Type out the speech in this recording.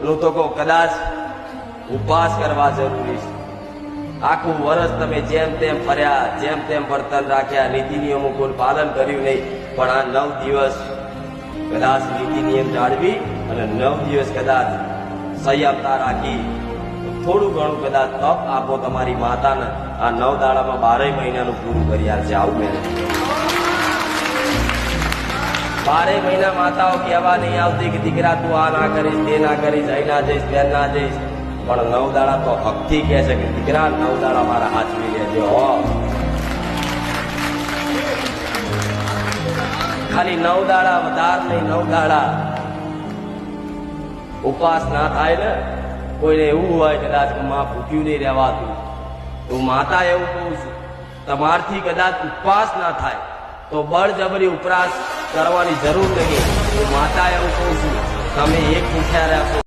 હું તો કહું કદાચ ઉપવાસ કરવા જરૂરી છે। આખું વર્ષ તમે જેમ તેમ ફર્યા, જેમ તેમ વર્તન રાખ્યા, નીતિ નિયમો કોઈ પાલન કર્યું નહીં, પણ આ 9 દિવસ કદાચ નીતિ નિયમ જાળવી અને 9 દિવસ કદાચ સંયમતા રાખી થોડું ઘણું કદાચ તપ આપો તમારી માતાને, આ 9 દાડામાં 12 મહિનાનું પૂરું કરી આપશે। આવું મેં 12 મહિના માતાઓ કહેવા નહીં આવતી કે દીકરા તું આ ના કરીશ, તે ના કરીશ, અહીં ના જઈશ, ત્યાં ના જઈશ, પણ 9 દાડા તો હકથી કહે છે કે દીકરા 9 દાડા મારા હાચવી લેજો હો। ખાલી 9 દાડા વધાર નહીં, 9 દાડા ઉપવાસ ના થાય ને, કોઈને એવું હોય કદાચ માં ભૂખ્યું નહીં રહેવાતું, તો માતા એવું કહું છું તમારથી કદાચ ઉપવાસ ના થાય તો બળજબરી ઉપવાસ કરવાની જરૂર નહીં। માતા એવું કહું છું તમે એક ભૂખ્યા રહેશો